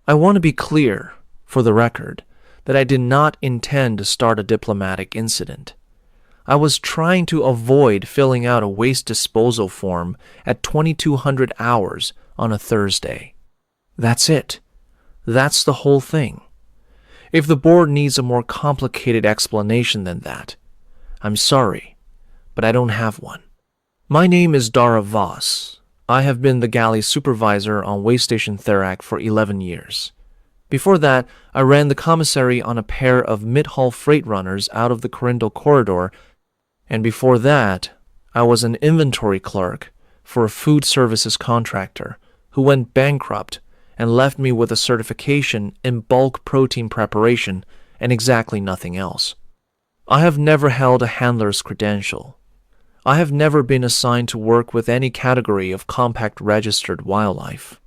I want to be clear, for the record, that I did not intend to start a diplomatic incident. I was trying to avoid filling out a waste disposal form at 2200 hours on a Thursday. That's it. That's the whole thing. If the board needs a more complicated explanation than that, I'm sorry, but I don't have one. My name is Dara Voss. I have been the galley supervisor on waystation Therak for 11 years. Before that, I ran the commissary on a pair of mid-haul freight runners out of the Corindal corridor, and before that, I was an inventory clerk for a food services contractor who went bankrupt and left me with a certification in bulk protein preparation and exactly nothing else. I have never held a handler's credential. I have never been assigned to work with any category of compact registered wildlife.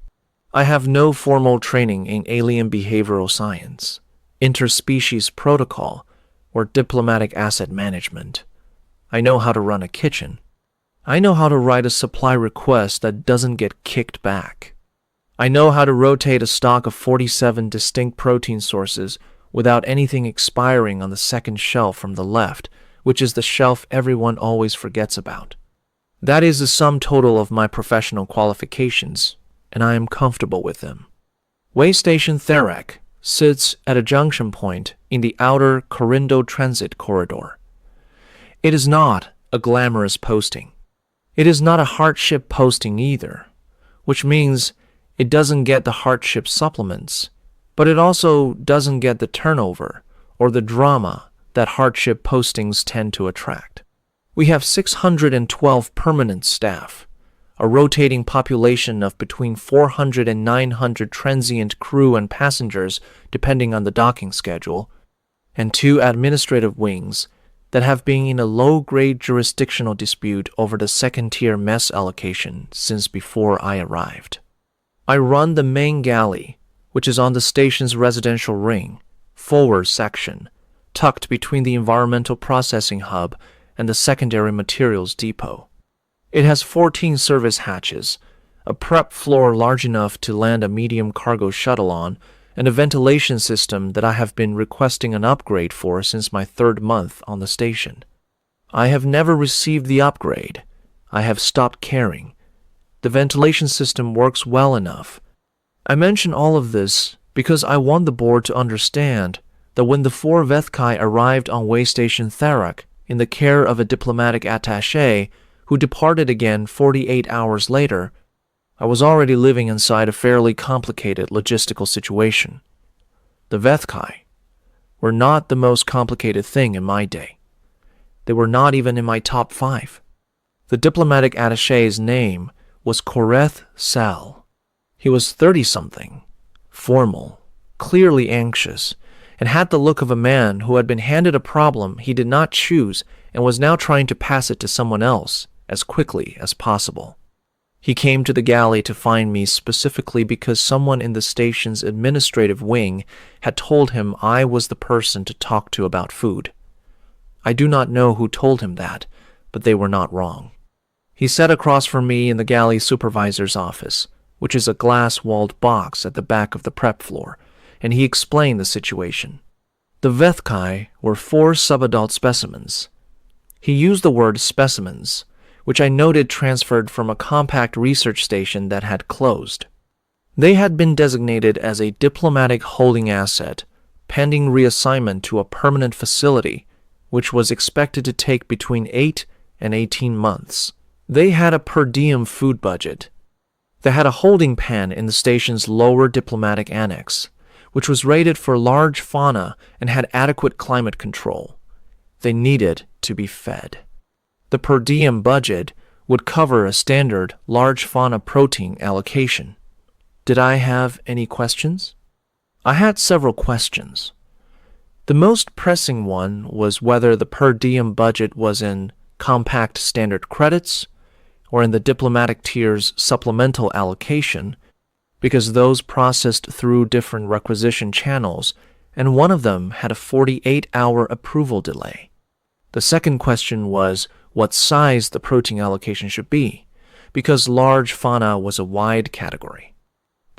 I have no formal training in alien behavioral science, interspecies protocol, or diplomatic asset management. I know how to run a kitchen. I know how to write a supply request that doesn't get kicked back. I know how to rotate a stock of 47 distinct protein sources without anything expiring on the second shelf from the left, which is the shelf everyone always forgets about. That is the sum total of my professional qualifications, and I am comfortable with them. Waystation Therak sits at a junction point in the outer Corindal transit corridor. It is not a glamorous posting. It is not a hardship posting either, which means it doesn't get the hardship supplements, but it also doesn't get the turnover or the drama that hardship postings tend to attract. We have 612 permanent staff, a rotating population of between 400 and 900 transient crew and passengers depending on the docking schedule, and 2 administrative wings that have been in a low-grade jurisdictional dispute over the second-tier mess allocation since before I arrived. I run the main galley, which is on the station's residential ring, forward section, tucked between the environmental processing hub and the secondary materials depot. It has 14 service hatches, a prep floor large enough to land a medium cargo shuttle on, and a ventilation system that I have been requesting an upgrade for since my 3rd month on the station. I have never received the upgrade. I have stopped caring. The ventilation system works well enough. I mention all of this because I want the board to understand that when the 4 Vethkai arrived on waystation Therak in the care of a diplomatic attaché who departed again 48 hours later, I was already living inside a fairly complicated logistical situation. The Vethkai were not the most complicated thing in my day. They were not even in my top 5. The diplomatic attaché's name was Koreth Sal. He was 30-something, formal, clearly anxious, and had the look of a man who had been handed a problem he did not choose and was now trying to pass it to someone else as quickly as possible. He came to the galley to find me specifically because someone in the station's administrative wing had told him I was the person to talk to about food. I do not know who told him that, but they were not wrong. He sat across from me in the galley supervisor's office, which is a glass-walled box at the back of the prep floor, and he explained the situation. The Vethkai were 4 subadult specimens. He used the word specimens, which I noted transferred from a compact research station that had closed. They had been designated as a diplomatic holding asset, pending reassignment to a permanent facility, which was expected to take between 8 and 18 months. They had a per diem food budget. They had a holding pen in the station's lower diplomatic annex, which was rated for large fauna and had adequate climate control. They needed to be fed. The per diem budget would cover a standard large fauna protein allocation. Did I have any questions? I had several questions. The most pressing one was whether the per diem budget was in compact standard credits or in the diplomatic tier's supplemental allocation, because those processed through different requisition channels, and one of them had a 48-hour approval delay. The second question was what size the protein allocation should be, because large fauna was a wide category.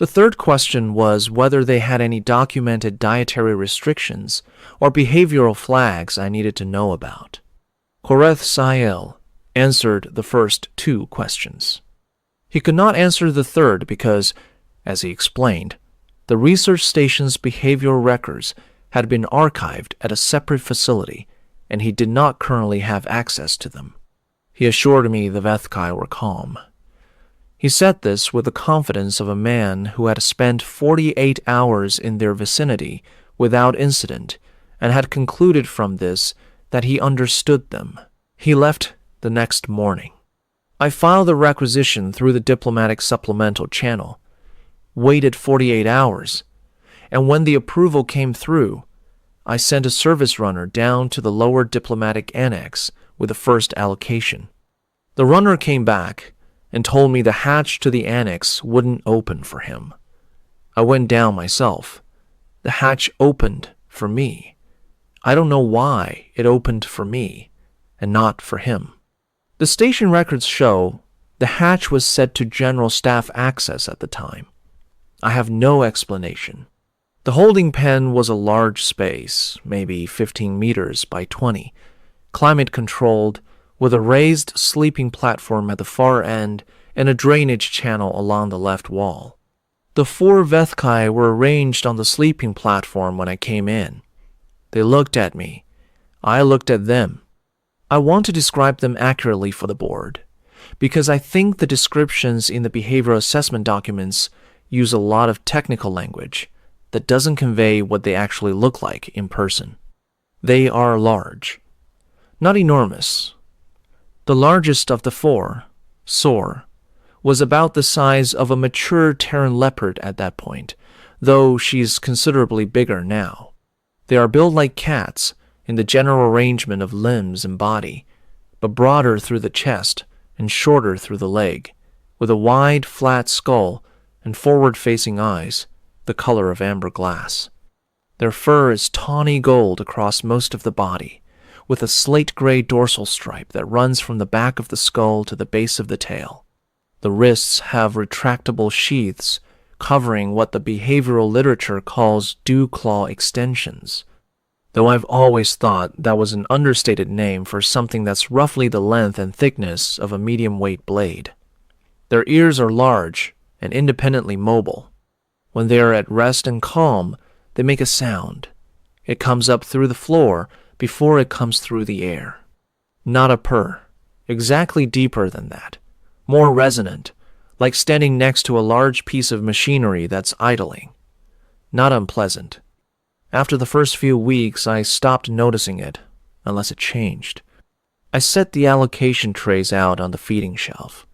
The third question was whether they had any documented dietary restrictions or behavioral flags I needed to know about. Koreth Sael answered the first two questions. He could not answer the third because, as he explained, the research station's behavioral records had been archived at a separate facility, and he did not currently have access to them. He assured me the Vethkai were calm. He said this with the confidence of a man who had spent 48 hours in their vicinity without incident and had concluded from this that he understood them. He left the next morning. I filed the requisition through the diplomatic supplemental channel, waited 48 hours, and when the approval came through, I sent a service runner down to the lower diplomatic annex with the first allocation. The runner came back and told me the hatch to the annex wouldn't open for him. I went down myself. The hatch opened for me. I don't know why it opened for me and not for him. The station records show the hatch was set to general staff access at the time. I have no explanation. The holding pen was a large space, maybe 15 meters by 20, climate-controlled, with a raised sleeping platform at the far end and a drainage channel along the left wall. The 4 Vethkai were arranged on the sleeping platform when I came in. They looked at me. I looked at them. I want to describe them accurately for the board, because I think the descriptions in the behavioral assessment documents use a lot of technical language that doesn't convey what they actually look like in person. They are large, not enormous. The largest of the 4, Soar, was about the size of a mature Terran leopard at that point, though she's considerably bigger now. They are built like cats in the general arrangement of limbs and body, but broader through the chest and shorter through the leg, with a wide, flat skull and forward-facing eyes, the color of amber glass. Their fur is tawny gold across most of the body, with a slate-gray dorsal stripe that runs from the back of the skull to the base of the tail. The wrists have retractable sheaths covering what the behavioral literature calls dew claw extensions, though I've always thought that was an understated name for something that's roughly the length and thickness of a medium-weight blade. Their ears are large and independently mobile. When they are at rest and calm, they make a sound. It comes up through the floor before it comes through the air. Not a purr, exactly deeper than that, more resonant, like standing next to a large piece of machinery that's idling. Not unpleasant. After the first few weeks, I stopped noticing it, unless it changed. I set the allocation trays out on the feeding shelf.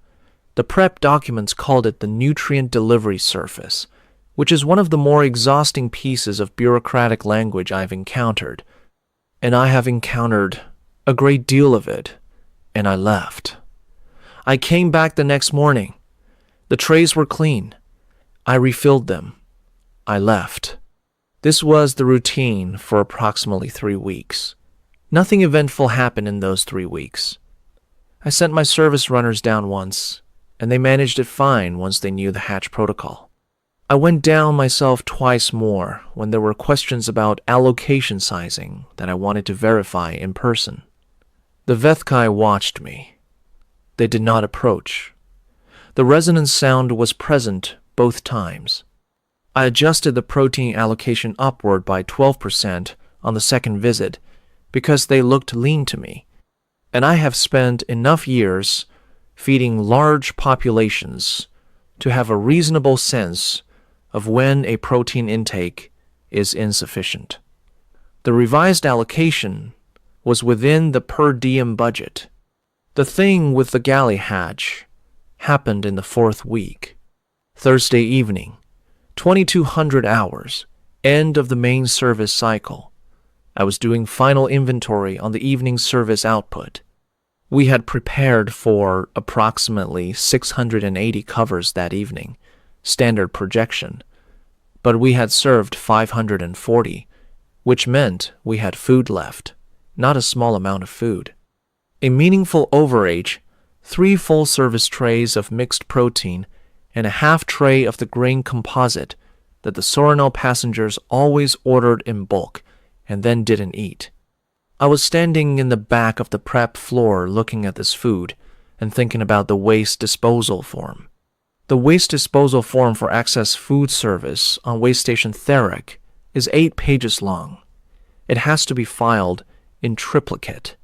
The prep documents called it the nutrient delivery surface, which is one of the more exhausting pieces of bureaucratic language I've encountered. And I have encountered a great deal of it, and I left. I came back the next morning. The trays were clean. I refilled them. I left. This was the routine for approximately 3 weeks. Nothing eventful happened in those 3 weeks. I sent my service runners down once, and they managed it fine once they knew the hatch protocol. I went down myself twice more when there were questions about allocation sizing that I wanted to verify in person. The Vethkai watched me. They did not approach. The resonance sound was present both times. I adjusted the protein allocation upward by 12% on the second visit because they looked lean to me, and I have spent enough years feeding large populations to have a reasonable sense of when a protein intake is insufficient. The revised allocation was within the per diem budget. The thing with the galley hatch happened in the 4th week. Thursday evening, 2200 hours, end of the main service cycle. I was doing final inventory on the evening service output. We had prepared for approximately 680 covers that evening, standard projection, but we had served 540, which meant we had food left, not a small amount of food. A meaningful overage, 3 full-service trays of mixed protein, and a half tray of the grain composite that the Surinal passengers always ordered in bulk and then didn't eat. I was standing in the back of the prep floor looking at this food and thinking about the waste disposal form. The waste disposal form for excess food service on waystation Theric is 8 pages long. It has to be filed in triplicate.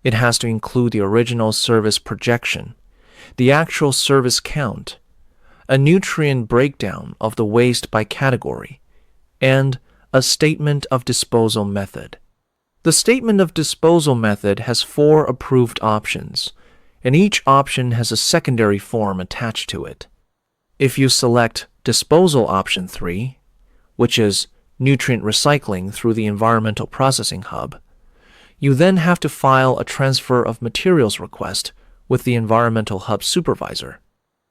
It has to include the original service projection, the actual service count, a nutrient breakdown of the waste by category, and a statement of disposal method. The statement of disposal method has 4 approved options, and each option has a secondary form attached to it. If you select disposal option 3, which is nutrient recycling through the environmental processing hub, you then have to file a transfer of materials request with the environmental hub supervisor,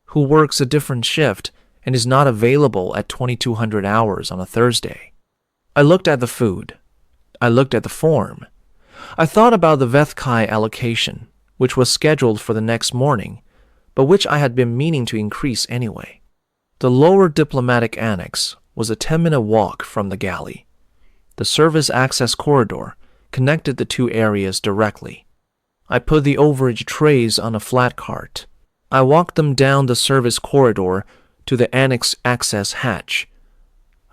who works a different shift and is not available at 2200 hours on a Thursday. I looked at the food. I looked at the form. I thought about the Vethkai allocation, which was scheduled for the next morning, but which I had been meaning to increase anyway. The lower diplomatic annex was a 10-minute walk from the galley. The service access corridor connected the 2 areas directly. I put the overage trays on a flat cart. I walked them down the service corridor to the annex access hatch.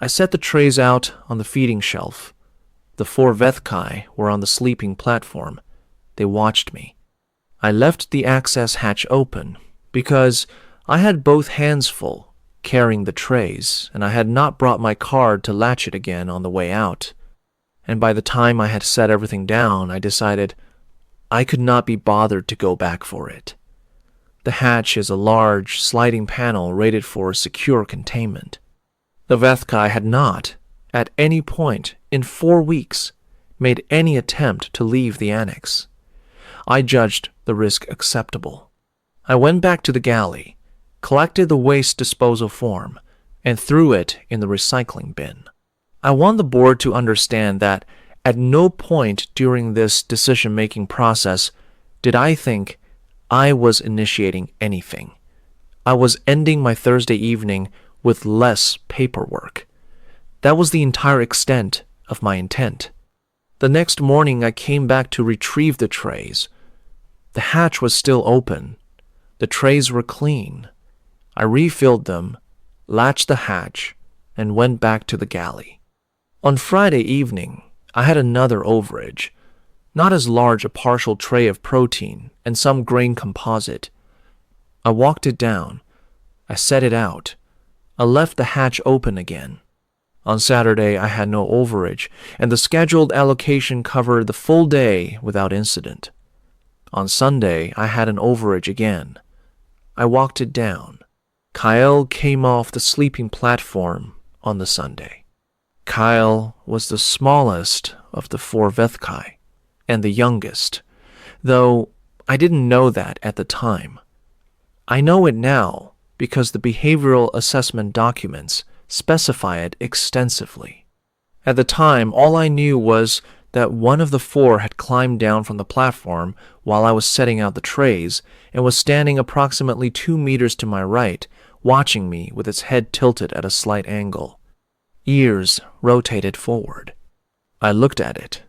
I set the trays out on the feeding shelf. The 4 Vethkai were on the sleeping platform. They watched me. I left the access hatch open because I had both hands full carrying the trays, and I had not brought my card to latch it again on the way out. And by the time I had set everything down, I decided I could not be bothered to go back for it. The hatch is a large, sliding panel rated for secure containment. The Vethkai had not, at any point in 4 weeks, made any attempt to leave the annex. I judged the risk acceptable. I went back to the galley, collected the waste disposal form, and threw it in the recycling bin. I want the board to understand that at no point during this decision-making process did I think I was initiating anything. I was ending my Thursday evening with less paperwork. That was the entire extent of my intent. The next morning I came back to retrieve the trays. The hatch was still open. The trays were clean. I refilled them, latched the hatch, and went back to the galley. On Friday evening, I had another overage, not as large a partial tray of protein and some grain composite. I walked it down. I set it out. I left the hatch open again. On Saturday, I had no overage, and the scheduled allocation covered the full day without incident. On Sunday, I had an overage again. I walked it down. Kyle came off the sleeping platform on the Sunday. Kyle was the smallest of the 4 Vethkai and the youngest, though I didn't know that at the time. I know it now because the behavioral assessment documents specify it extensively. At the time, all I knew was that one of the 4 had climbed down from the platform while I was setting out the trays and was standing approximately 2 meters to my right, watching me with its head tilted at a slight angle. Ears rotated forward. I looked at it.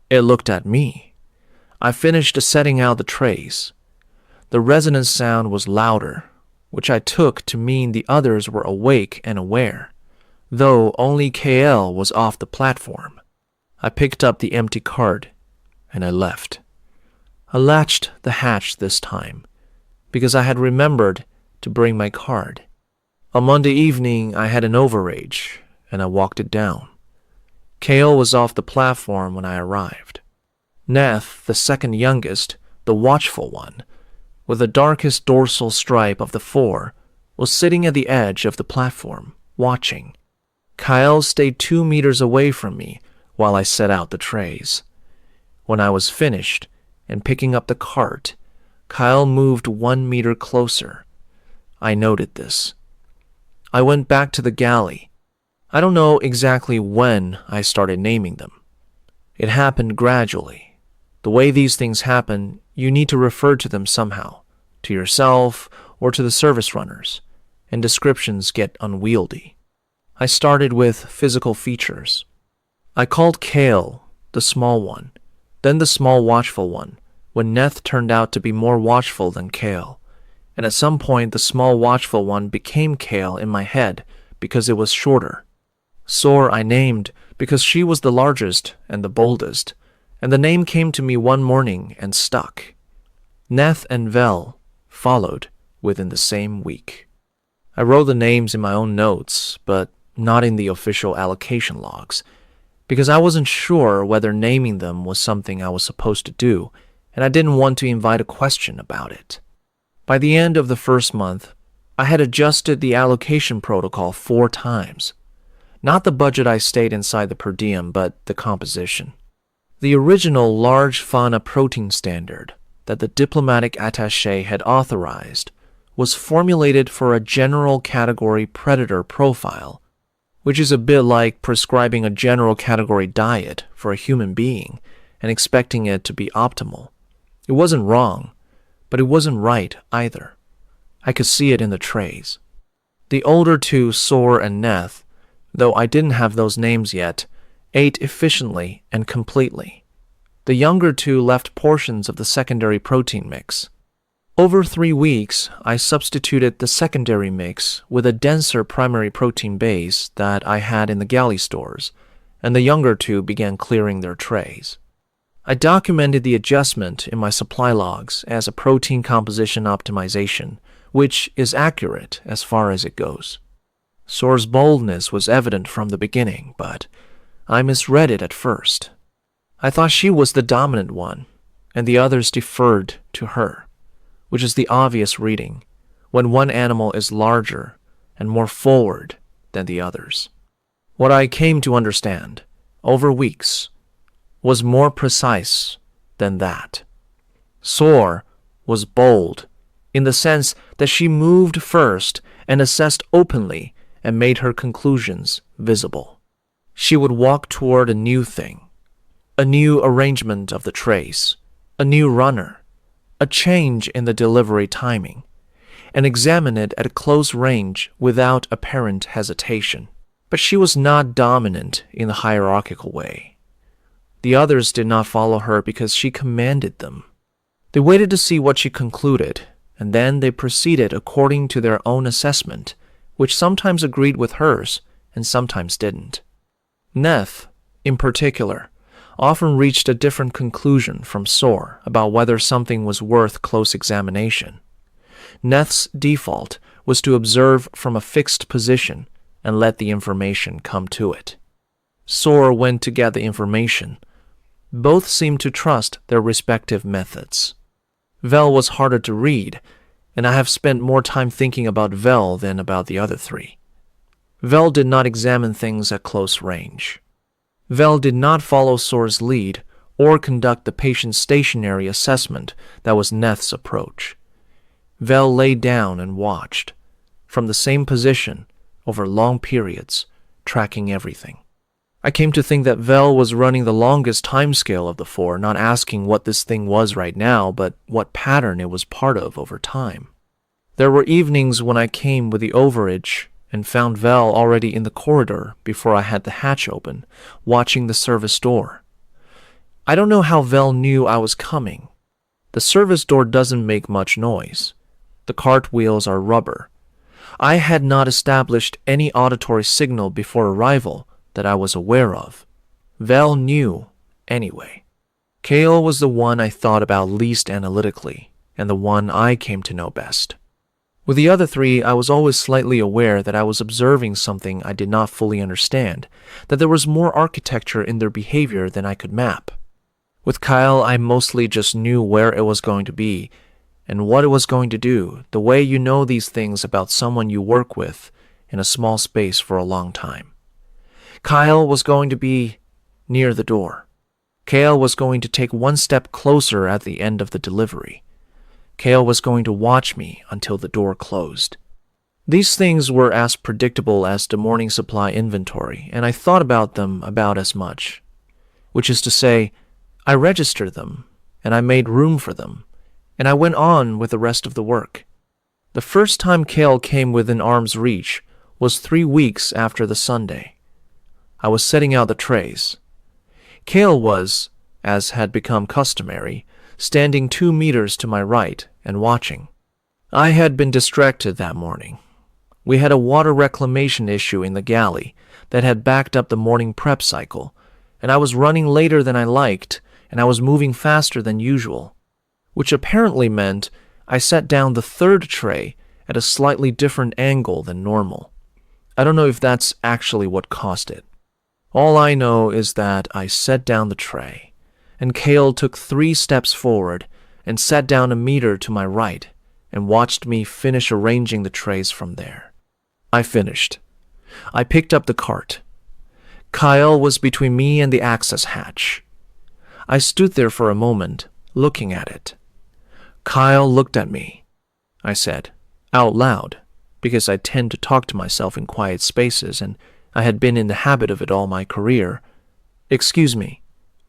It looked at me. I finished setting out the trays. The resonance sound was louder, which I took to mean the others were awake and aware, though only KL was off the platform. I picked up the empty card, and I left. I latched the hatch this time, because I had remembered to bring my card. On Monday evening, I had an overage, and I walked it down. KL was off the platform when I arrived. Neth, the second youngest, the watchful one, with the darkest dorsal stripe of the 4, was sitting at the edge of the platform, watching. Kyle stayed 2 meters away from me while I set out the trays. When I was finished and picking up the cart, Kyle moved 1 meter closer. I noted this. I went back to the galley. I don't know exactly when I started naming them. It happened gradually. The way these things happen, you need to refer to them somehow, to yourself or to the service runners. and descriptions get unwieldy. I started with physical features. I called Kale the small one, then the small watchful one, when Neth turned out to be more watchful than Kale, and at some point the small watchful one became Kale in my head because it was shorter. Sor I named because she was the largest and the boldest, and the name came to me one morning and stuck. Neth and Vel followed within the same week. I wrote the names in my own notes, but not in the official allocation logs, because I wasn't sure whether naming them was something I was supposed to do, and I didn't want to invite a question about it. By the end of the first month, I had adjusted the allocation protocol 4 times. Not the budget I stayed inside the per diem, but the composition. The original large fauna protein standard that the diplomatic attaché had authorized was formulated for a general category predator profile, which is a bit like prescribing a general category diet for a human being and expecting it to be optimal. It wasn't wrong, but it wasn't right either. I could see it in the trays. The older two, Sor and Neth, though I didn't have those names yet, ate efficiently and completely. The younger two left portions of the secondary protein mix. Over 3 weeks, I substituted the secondary mix with a denser primary protein base that I had in the galley stores, and the younger two began clearing their trays. I documented the adjustment in my supply logs as a protein composition optimization, which is accurate as far as it goes. Sor's boldness was evident from the beginning, but I misread it at first. I thought she was the dominant one, and the others deferred to her, which is the obvious reading when one animal is larger and more forward than the others. What I came to understand, over weeks, was more precise than that. Sor was bold in the sense that she moved first and assessed openly and made her conclusions visible. She would walk toward a new thing, a new arrangement of the trays, a new runner, a change in the delivery timing, and examine it at close range without apparent hesitation. But she was not dominant in the hierarchical way. The others did not follow her because she commanded them. They waited to see what she concluded, and then they proceeded according to their own assessment, which sometimes agreed with hers and sometimes didn't. Neth, in particular, often reached a different conclusion from Sor about whether something was worth close examination. Neth's default was to observe from a fixed position and let the information come to it. Sor went to get the information. Both seemed to trust their respective methods. Vel was harder to read, and I have spent more time thinking about Vel than about the other 3. Vel did not examine things at close range. Vel did not follow Sor's lead or conduct the patient stationary assessment that was Neth's approach. Vel lay down and watched, from the same position, over long periods, tracking everything. I came to think that Vel was running the longest timescale of the 4, not asking what this thing was right now, but what pattern it was part of over time. There were evenings when I came with the overage and found Vel already in the corridor before I had the hatch open, watching the service door. I don't know how Vel knew I was coming. The service door doesn't make much noise. The cart wheels are rubber. I had not established any auditory signal before arrival that I was aware of. Vel knew anyway. Kale was the one I thought about least analytically, and the one I came to know best. With the other 3, I was always slightly aware that I was observing something I did not fully understand, that there was more architecture in their behavior than I could map. With Kyle, I mostly just knew where it was going to be and what it was going to do, the way you know these things about someone you work with in a small space for a long time. Kyle was going to be near the door. Kale was going to take 1 step closer at the end of the delivery. Kale was going to watch me until the door closed. These things were as predictable as the morning supply inventory, and I thought about them about as much. Which is to say, I registered them, and I made room for them, and I went on with the rest of the work. The first time Kale came within arm's reach was 3 weeks after the Sunday. I was setting out the trays. Kale was, as had become customary, standing 2 meters to my right and watching. I had been distracted that morning. We had a water reclamation issue in the galley that had backed up the morning prep cycle, and I was running later than I liked, and I was moving faster than usual, which apparently meant I set down the 3rd tray at a slightly different angle than normal. I don't know if that's actually what caused it. All I know is that I set down the tray, and Kale took 3 steps forward and sat down a meter to my right and watched me finish arranging the trays from there. I finished. I picked up the cart. Kyle was between me and the access hatch. I stood there for a moment, looking at it. Kyle looked at me. I said, out loud, because I tend to talk to myself in quiet spaces, and I had been in the habit of it all my career. Excuse me.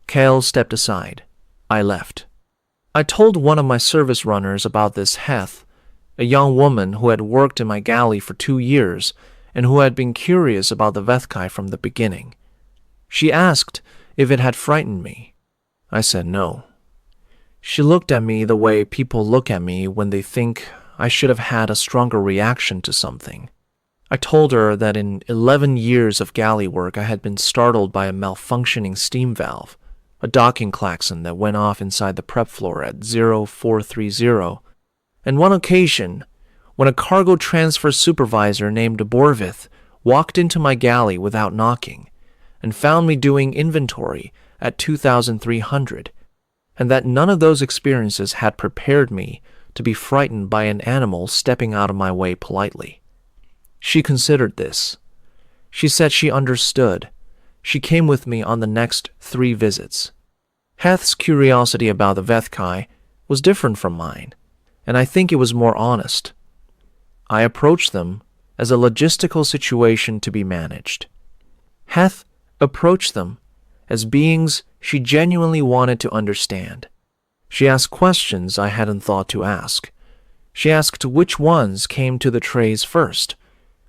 Kyle stepped aside. I left. I told one of my service runners about this Heth, a young woman who had worked in my galley for 2 years and who had been curious about the Vethkai from the beginning. She asked if it had frightened me. I said no. She looked at me the way people look at me when they think I should have had a stronger reaction to something. I told her that in 11 years of galley work I had been startled by a malfunctioning steam valve, a docking klaxon that went off inside the prep floor at 0430, and one occasion when a cargo transfer supervisor named Borvith walked into my galley without knocking and found me doing inventory at 2,300, and that none of those experiences had prepared me to be frightened by an animal stepping out of my way politely. She considered this. She said she understood. She came with me on the next 3 visits. Heth's curiosity about the Vethkai was different from mine, and I think it was more honest. I approached them as a logistical situation to be managed. Heth approached them as beings she genuinely wanted to understand. She asked questions I hadn't thought to ask. She asked which ones came to the trays first,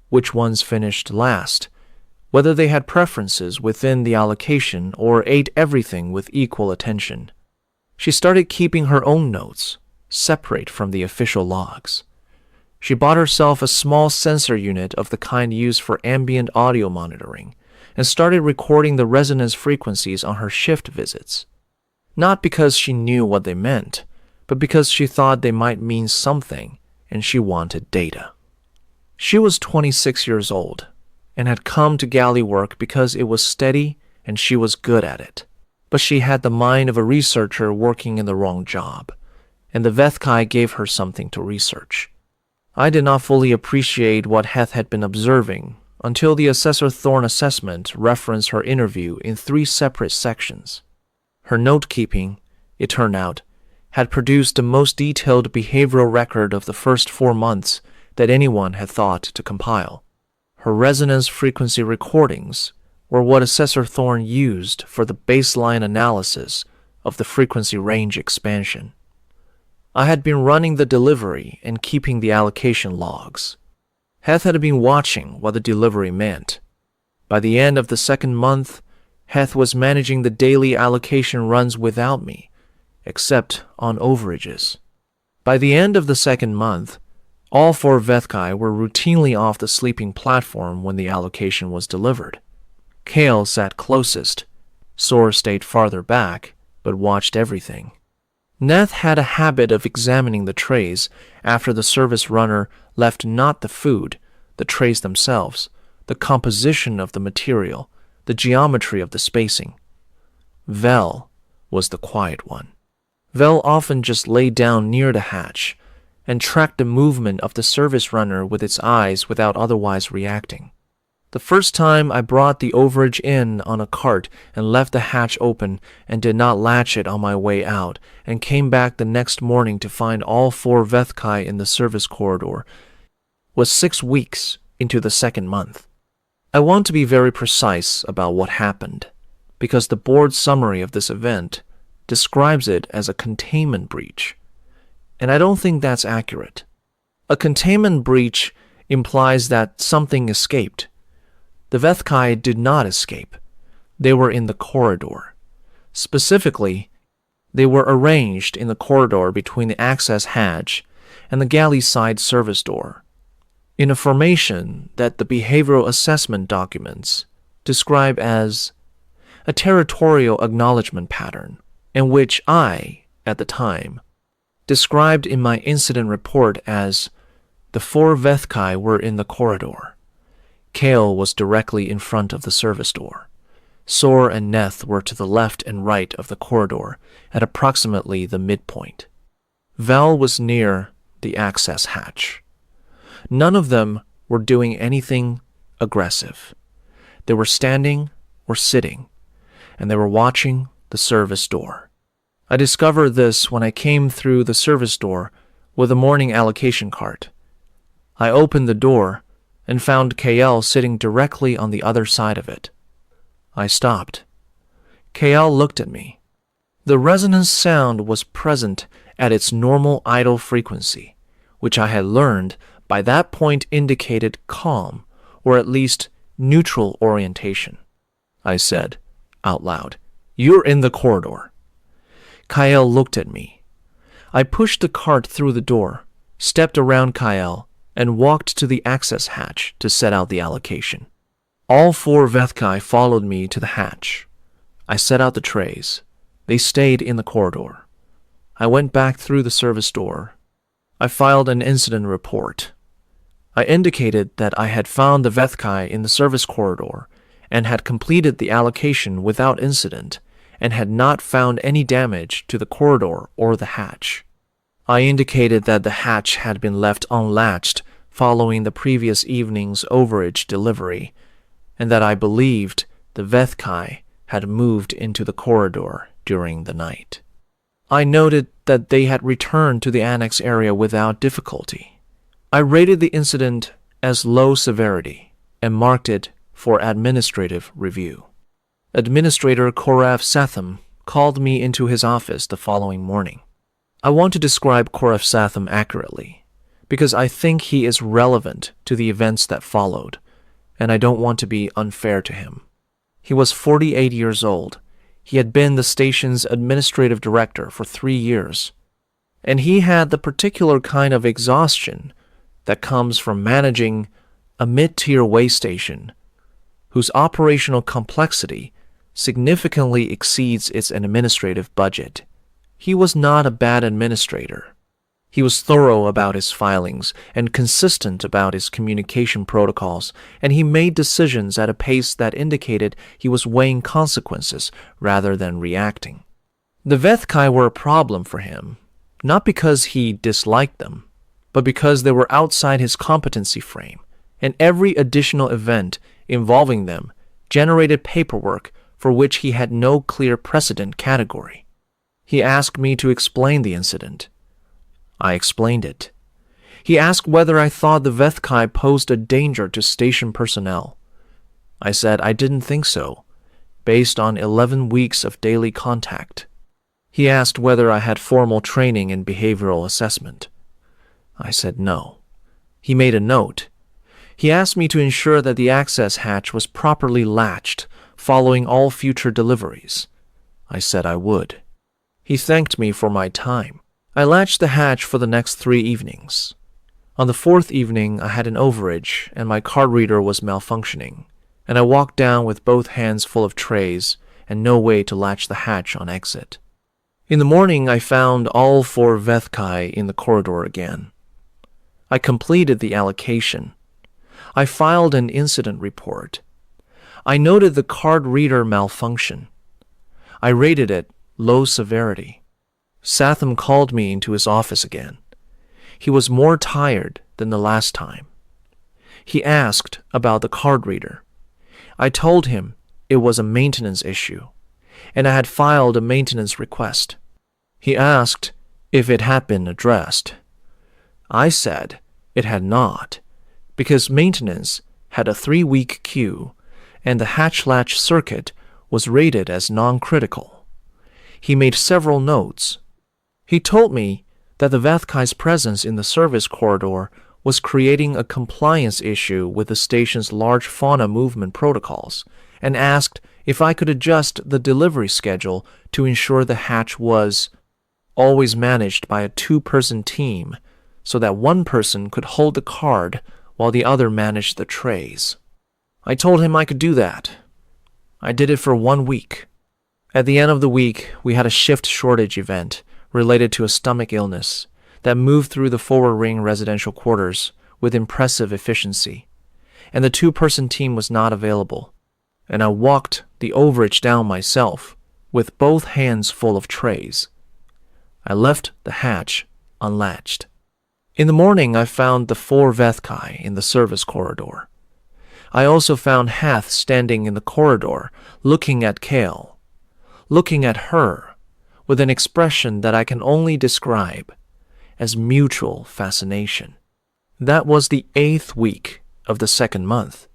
which ones finished last, whether they had preferences within the allocation or ate everything with equal attention. She started keeping her own notes, separate from the official logs. She bought herself a small sensor unit of the kind used for ambient audio monitoring and started recording the resonance frequencies on her shift visits. Not because she knew what they meant, but because she thought they might mean something and she wanted data. She was 26 years old and had come to galley work because it was steady and she was good at it. But she had the mind of a researcher working in the wrong job, and the Vethkai gave her something to research. I did not fully appreciate what Heth had been observing until the Assessor Thorne assessment referenced her interview in 3 separate sections. Her note-keeping, it turned out, had produced the most detailed behavioral record of the first 4 months that anyone had thought to compile. Her resonance frequency recordings were what Assessor Thorne used for the baseline analysis of the frequency range expansion. I had been running the delivery and keeping the allocation logs. Heth had been watching what the delivery meant. By the end of the 2nd month, Heth was managing the daily allocation runs without me, except on overages. By the end of the 2nd month, all 4 Vethkai were routinely off the sleeping platform when the allocation was delivered. Kale sat closest. Sor stayed farther back, but watched everything. Neth had a habit of examining the trays after the service runner left not the food, the trays themselves, the composition of the material, the geometry of the spacing. Vel was the quiet one. Vel often just lay down near the hatch and tracked the movement of the service runner with its eyes without otherwise reacting. The first time I brought the overage in on a cart and left the hatch open and did not latch it on my way out and came back the next morning to find all 4 Vethkai in the service corridor was 6 weeks into the 2nd month. I want to be very precise about what happened because the board summary of this event describes it as a containment breach, and I don't think that's accurate. A containment breach implies that something escaped. The Vethkai did not escape. They were in the corridor. Specifically, they were arranged in the corridor between the access hatch and the galley side service door, in a formation that the behavioral assessment documents describe as a territorial acknowledgement pattern, and which I, at the time, described in my incident report as the 4 Vethkai were in the corridor. Kale was directly in front of the service door. Sor and Neth were to the left and right of the corridor at approximately the midpoint. Val was near the access hatch. None of them were doing anything aggressive. They were standing or sitting, and they were watching the service door. I discovered this when I came through the service door with a morning allocation cart. I opened the door and found KL sitting directly on the other side of it. I stopped. KL looked at me. The resonance sound was present at its normal idle frequency, which I had learned by that point indicated calm, or at least neutral orientation. I said, out loud, "You're in the corridor." Kyle looked at me. I pushed the cart through the door, stepped around Kyle, and walked to the access hatch to set out the allocation. All 4 Vethkai followed me to the hatch. I set out the trays. They stayed in the corridor. I went back through the service door. I filed an incident report. I indicated that I had found the Vethkai in the service corridor and had completed the allocation without incident and had not found any damage to the corridor or the hatch. I indicated that the hatch had been left unlatched following the previous evening's overage delivery, and that I believed the Vethkai had moved into the corridor during the night. I noted that they had returned to the annex area without difficulty. I rated the incident as low severity and marked it for administrative review. Administrator Korav Satham called me into his office the following morning. I want to describe Korav Satham accurately, because I think he is relevant to the events that followed, and I don't want to be unfair to him. He was 48 years old. He had been the station's administrative director for 3 years, and he had the particular kind of exhaustion that comes from managing a mid-tier waystation whose operational complexity significantly exceeds its administrative budget. He was not a bad administrator. He was thorough about his filings and consistent about his communication protocols, and he made decisions at a pace that indicated he was weighing consequences rather than reacting. The Vethkai were a problem for him, not because he disliked them, but because they were outside his competency frame, and every additional event involving them generated paperwork for which he had no clear precedent category. He asked me to explain the incident. I explained it. He asked whether I thought the Vethkai posed a danger to station personnel. I said I didn't think so, based on 11 weeks of daily contact. He asked whether I had formal training in behavioral assessment. I said no. He made a note. He asked me to ensure that the access hatch was properly latched following all future deliveries. I said I would. He thanked me for my time. I latched the hatch for the next 3 evenings. On the 4th evening, I had an overage and my card reader was malfunctioning, and I walked down with both hands full of trays and no way to latch the hatch on exit. In the morning, I found all 4 Vethkai in the corridor again. I completed the allocation. I filed an incident report. I noted the card reader malfunction. I rated it low severity. Satham called me into his office again. He was more tired than the last time. He asked about the card reader. I told him it was a maintenance issue, and I had filed a maintenance request. He asked if it had been addressed. I said it had not, because maintenance had a 3-week queue, and the hatch latch circuit was rated as non-critical. He made several notes. He told me that the Vethkai's presence in the service corridor was creating a compliance issue with the station's large fauna movement protocols, and asked if I could adjust the delivery schedule to ensure the hatch was always managed by a two-person team so that one person could hold the card while the other managed the trays. I told him I could do that. I did it for 1 week. At the end of the week, we had a shift shortage event related to a stomach illness that moved through the forward ring residential quarters with impressive efficiency, and the two-person team was not available, and I walked the overage down myself with both hands full of trays. I left the hatch unlatched. In the morning, I found the 4 Vethkai in the service corridor. I also found Hath standing in the corridor, looking at Kale, looking at her with an expression that I can only describe as mutual fascination. That was the 8th week of the 2nd month.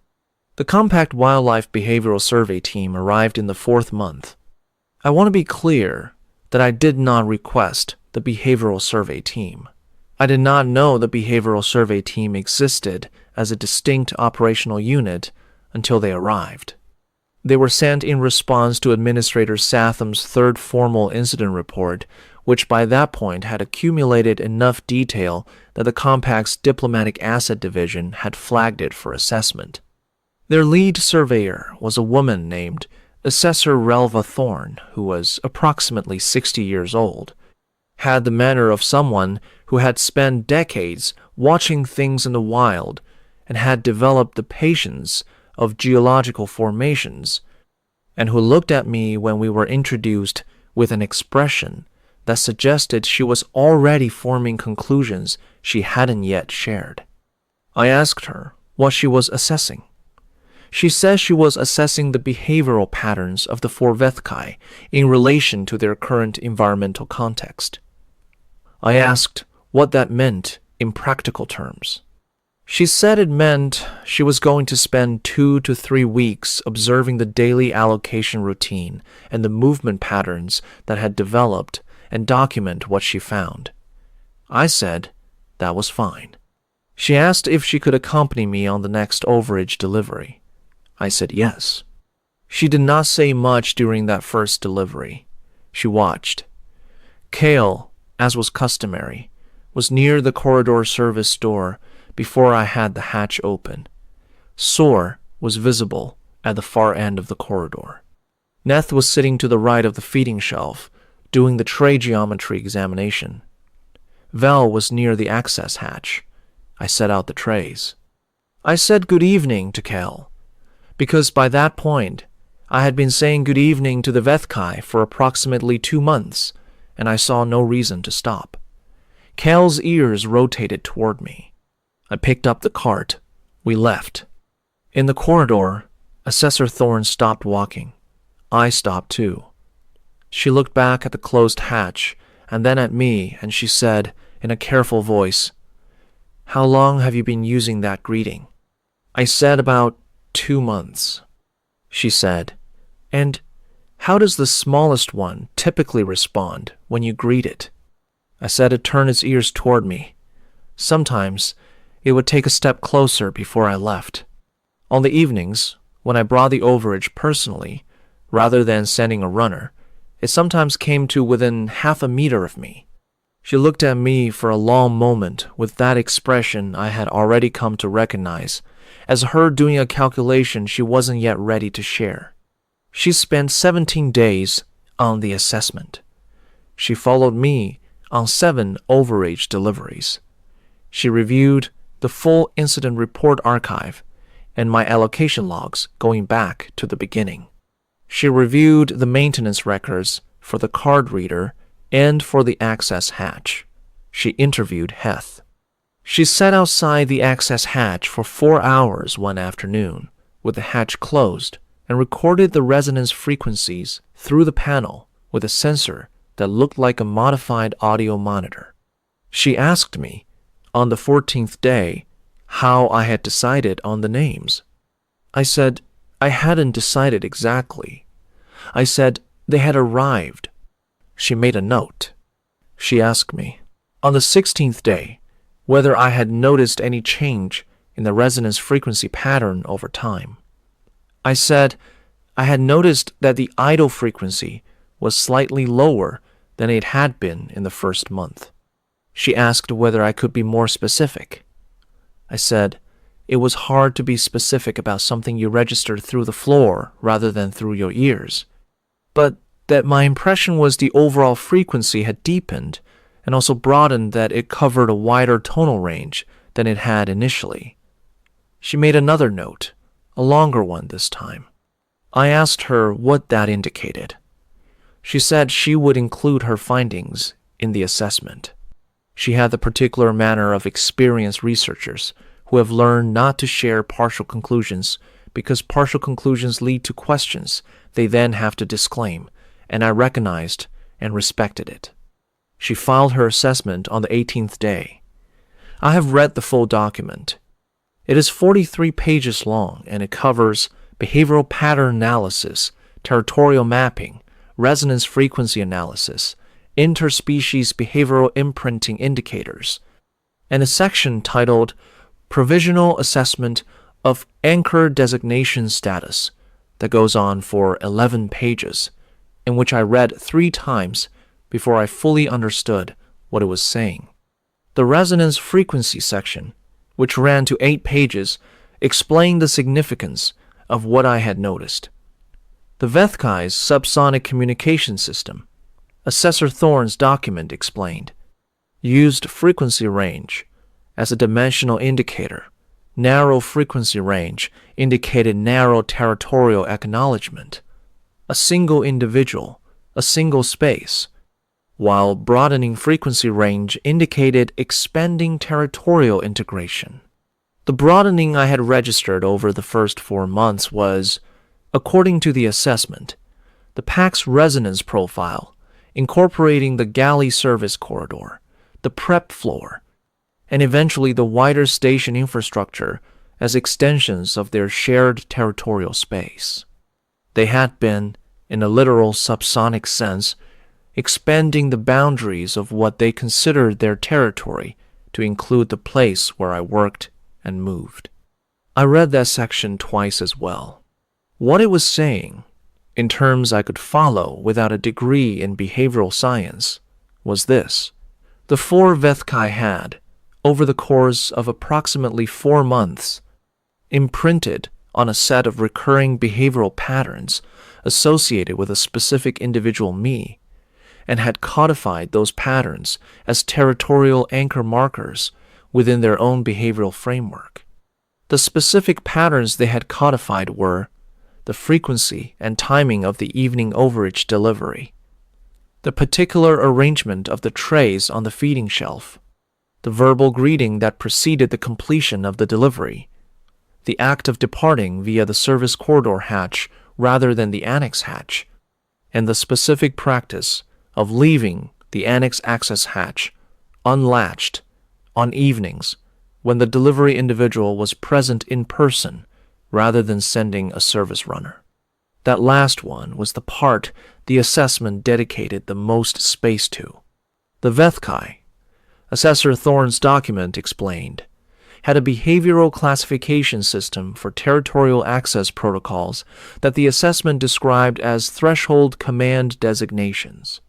The Compact Wildlife Behavioral Survey team arrived in the 4th month. I want to be clear that I did not request the Behavioral Survey team. I did not know the Behavioral Survey team existed as a distinct operational unit until they arrived. They were sent in response to Administrator Satham's 3rd formal incident report, which by that point had accumulated enough detail that the Compact's Diplomatic Asset Division had flagged it for assessment. Their lead surveyor was a woman named Assessor Relva Thorne, who was approximately 60 years old, had the manner of someone who had spent decades watching things in the wild and had developed the patience of geological formations, and who looked at me when we were introduced with an expression that suggested she was already forming conclusions she hadn't yet shared. I asked her what she was assessing. She says she was assessing the behavioral patterns of the 4 Vethkai in relation to their current environmental context. I asked what that meant in practical terms. She said it meant she was going to spend 2 to 3 weeks observing the daily allocation routine and the movement patterns that had developed and document what she found. I said that was fine. She asked if she could accompany me on the next overage delivery. I said yes. She did not say much during that first delivery. She watched. Kale, as was customary, was near the corridor service door before I had the hatch open. Soar was visible at the far end of the corridor. Neth was sitting to the right of the feeding shelf, doing the tray geometry examination. Vel was near the access hatch. I set out the trays. I said good evening to Kale, because by that point, I had been saying good evening to the Vethkai for approximately 2 months, and I saw no reason to stop. Kale's ears rotated toward me. I picked up the cart. We left. In the corridor, Assessor Thorne stopped walking. I stopped too. She looked back at the closed hatch and then at me, and she said in a careful voice, "How long have you been using that greeting?" I said about 2 months. She said, "And how does the smallest one typically respond when you greet it?" I said it turned its ears toward me. Sometimes it would take a step closer before I left. On the evenings, when I brought the overage personally, rather than sending a runner, it sometimes came to within half a meter of me. She looked at me for a long moment with that expression I had already come to recognize as her doing a calculation she wasn't yet ready to share. She spent 17 days on the assessment. She followed me on 7 overage deliveries. She reviewed the full incident report archive and my allocation logs going back to the beginning. She reviewed the maintenance records for the card reader and for the access hatch. She interviewed Heth. She sat outside the access hatch for 4 hours one afternoon with the hatch closed and recorded the resonance frequencies through the panel with a sensor that looked like a modified audio monitor. She asked me, on the 14th day, how I had decided on the names. I said I hadn't decided exactly. I said they had arrived. She made a note. She asked me, On the 16th day, whether I had noticed any change in the resonance frequency pattern over time. I said I had noticed that the idle frequency was slightly lower than it had been in the first month. She asked whether I could be more specific. I said it was hard to be specific about something you registered through the floor rather than through your ears, but that my impression was the overall frequency had deepened and also broadened, that it covered a wider tonal range than it had initially. She made another note, a longer one this time. I asked her what that indicated. She said she would include her findings in the assessment. She had the particular manner of experienced researchers who have learned not to share partial conclusions because partial conclusions lead to questions they then have to disclaim, and I recognized and respected it. She filed her assessment on the 18th day. I have read the full document. It is 43 pages long, and it covers behavioral pattern analysis, territorial mapping, resonance frequency analysis, interspecies behavioral imprinting indicators, and a section titled Provisional Assessment of Anchor Designation Status that goes on for 11 pages, in which I read 3 times before I fully understood what it was saying. The resonance frequency section, which ran to 8 pages, explained the significance of what I had noticed. The Vethkai's subsonic communication system, Assessor Thorne's document explained, used frequency range as a dimensional indicator. Narrow frequency range indicated narrow territorial acknowledgement, a single individual, a single space, while broadening frequency range indicated expanding territorial integration. The broadening I had registered over the first 4 months was, according to the assessment, the pack's resonance profile, incorporating the galley service corridor, the prep floor, and eventually the wider station infrastructure as extensions of their shared territorial space. They had been, in a literal subsonic sense, expanding the boundaries of what they considered their territory to include the place where I worked and moved. I read that section twice as well. What it was saying, in terms I could follow without a degree in behavioral science, was this. The 4 Vethkai had, over the course of approximately 4 months, imprinted on a set of recurring behavioral patterns associated with a specific individual me, and had codified those patterns as territorial anchor markers within their own behavioral framework. The specific patterns they had codified were the frequency and timing of the evening overage delivery, the particular arrangement of the trays on the feeding shelf, the verbal greeting that preceded the completion of the delivery, the act of departing via the service corridor hatch rather than the annex hatch, and the specific practice of leaving the annex access hatch unlatched on evenings when the delivery individual was present in person rather than sending a service runner. That last one was the part the assessment dedicated the most space to. The Vethkai, Assessor Thorne's document explained, had a behavioral classification system for territorial access protocols that the assessment described as threshold command designations.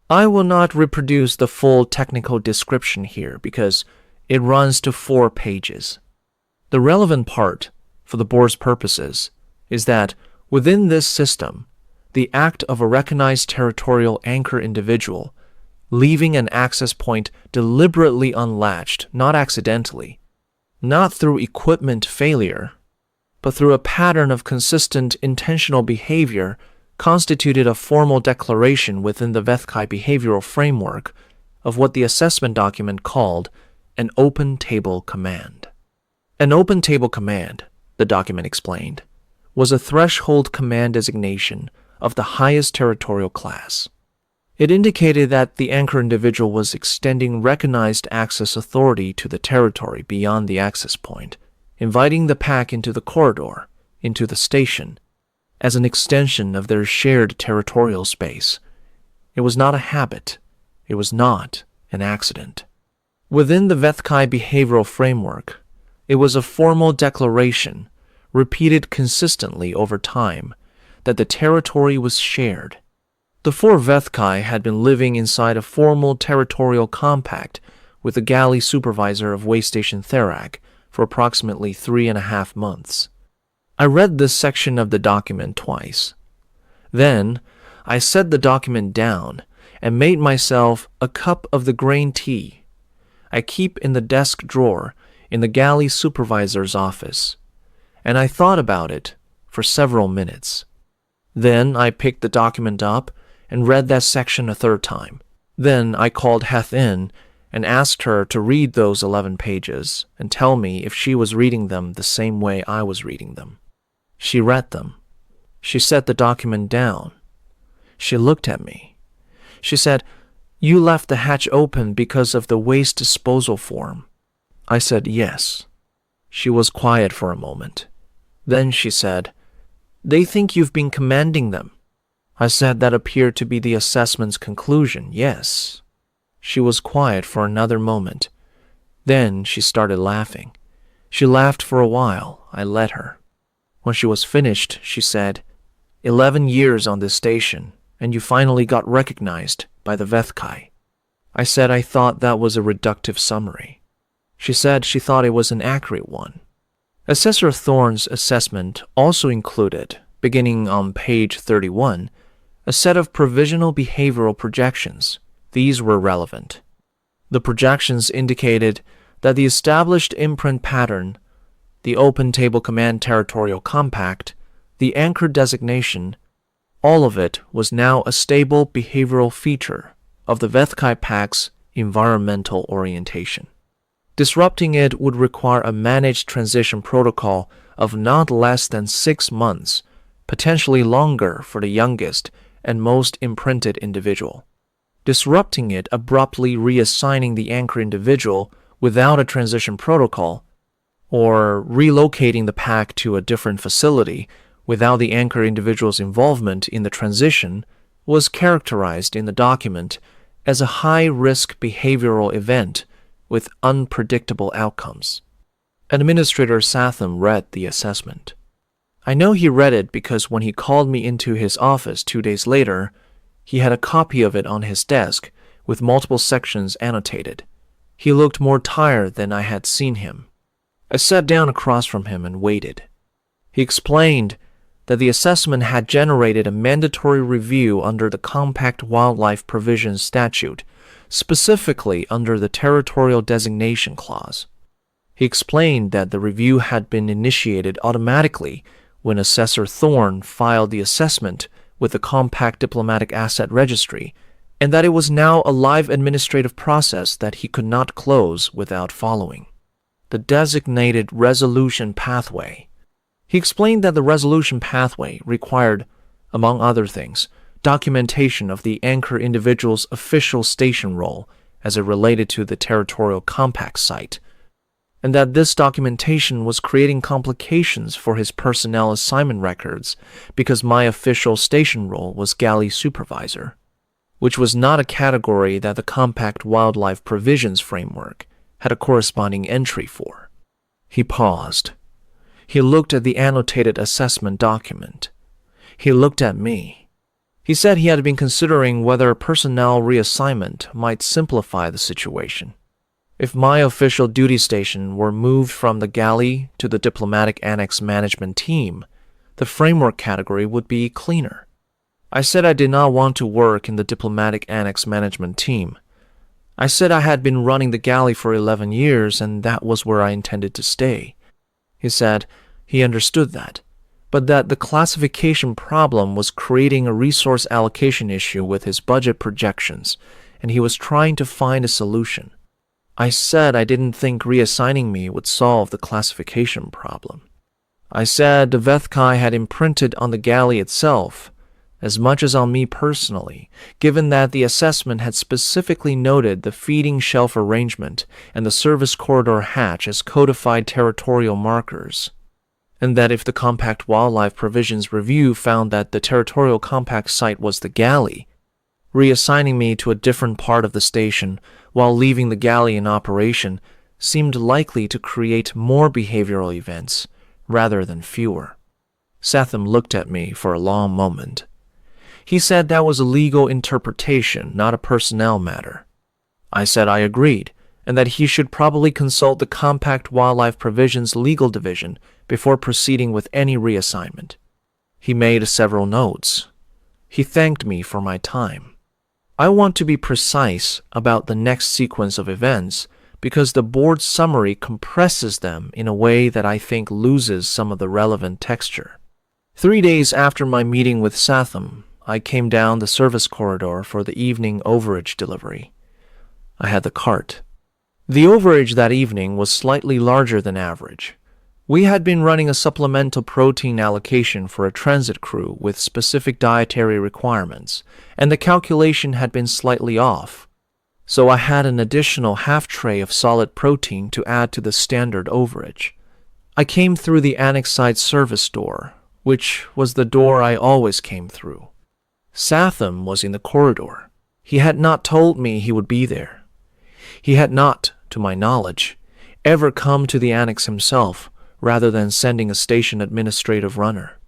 I will not reproduce the full technical description here because it runs to 4 pages. The relevant part, for the board's purposes, is that within this system, the act of a recognized territorial anchor individual leaving an access point deliberately unlatched, not accidentally, not through equipment failure, but through a pattern of consistent intentional behavior, constituted a formal declaration within the Vethkai behavioral framework of what the assessment document called an open table command. An open table command, the document explained, was a threshold command designation of the highest territorial class. It indicated that the anchor individual was extending recognized access authority to the territory beyond the access point, inviting the pack into the corridor, into the station, as an extension of their shared territorial space. It was not a habit. It was not an accident. Within the Vethkai behavioral framework, it was a formal declaration, repeated consistently over time, that the territory was shared. The four Vethkai had been living inside a formal territorial compact with the galley supervisor of waystation Therak for approximately 3.5 months. I read this section of the document twice. Then, I set the document down and made myself a cup of the green tea I keep in the desk drawer in the galley supervisor's office, and I thought about it for several minutes. Then I picked the document up and read that section a third time. Then I called Heth in and asked her to read those 11 pages and tell me if she was reading them the same way I was reading them. She read them. She set the document down. She looked at me. She said, "You left the hatch open because of the waste disposal form." I said yes. She was quiet for a moment. Then she said, "They think you've been commanding them." I said that appeared to be the assessment's conclusion, yes. She was quiet for another moment. Then she started laughing. She laughed for a while. I let her. When she was finished, she said, 11 years on this station, and you finally got recognized by the Vethkai." I said I thought that was a reductive summary. She said she thought it was an accurate one. Assessor Thorne's assessment also included, beginning on page 31, a set of provisional behavioral projections. These were relevant. The projections indicated that the established imprint pattern, the open table command territorial compact, the anchor designation, all of it was now a stable behavioral feature of the Vethkai Pack's environmental orientation. Disrupting it would require a managed transition protocol of not less than 6 months, potentially longer for the youngest and most imprinted individual. Disrupting it abruptly reassigning the anchor individual without a transition protocol, or relocating the pack to a different facility without the anchor individual's involvement in the transition, was characterized in the document as a high-risk behavioral event with unpredictable outcomes. Administrator Satham read the assessment. I know he read it because when he called me into his office 2 days later, he had a copy of it on his desk with multiple sections annotated. He looked more tired than I had seen him. I sat down across from him and waited. He explained that the assessment had generated a mandatory review under the Compact Wildlife Provisions Statute, specifically under the Territorial Designation Clause. He explained that the review had been initiated automatically when Assessor Thorne filed the assessment with the Compact Diplomatic Asset Registry, and that it was now a live administrative process that he could not close without following the designated resolution pathway. He explained that the resolution pathway required, among other things, documentation of the anchor individual's official station role as it related to the territorial compact site, and that this documentation was creating complications for his personnel assignment records because my official station role was galley supervisor, which was not a category that the Compact Wildlife Provisions Framework had a corresponding entry for. He paused. He looked at the annotated assessment document. He looked at me. He said he had been considering whether personnel reassignment might simplify the situation. If my official duty station were moved from the galley to the diplomatic annex management team, the framework category would be cleaner. I said I did not want to work in the diplomatic annex management team. I said I had been running the galley for 11 years and that was where I intended to stay. He said he understood that, but that the classification problem was creating a resource allocation issue with his budget projections, and he was trying to find a solution. I said I didn't think reassigning me would solve the classification problem. I said the Vethkai had imprinted on the galley itself, as much as on me personally, given that the assessment had specifically noted the feeding shelf arrangement and the service corridor hatch as codified territorial markers, and that if the Compact Wildlife Provisions Review found that the territorial compact site was the galley, reassigning me to a different part of the station while leaving the galley in operation seemed likely to create more behavioral events rather than fewer. Satham looked at me for a long moment. He said that was a legal interpretation, not a personnel matter. I said I agreed, and that he should probably consult the Compact Wildlife Provisions Legal Division before proceeding with any reassignment. He made several notes. He thanked me for my time. I want to be precise about the next sequence of events because the board summary compresses them in a way that I think loses some of the relevant texture. 3 days after my meeting with Satham, I came down the service corridor for the evening overage delivery. I had the cart. The overage that evening was slightly larger than average. We had been running a supplemental protein allocation for a transit crew with specific dietary requirements, and the calculation had been slightly off. So I had an additional half tray of solid protein to add to the standard overage. I came through the annex side service door, which was the door I always came through. Satham was in the corridor. He had not told me he would be there. He had not, to my knowledge, ever come to the annex himself rather than sending a station administrative runner.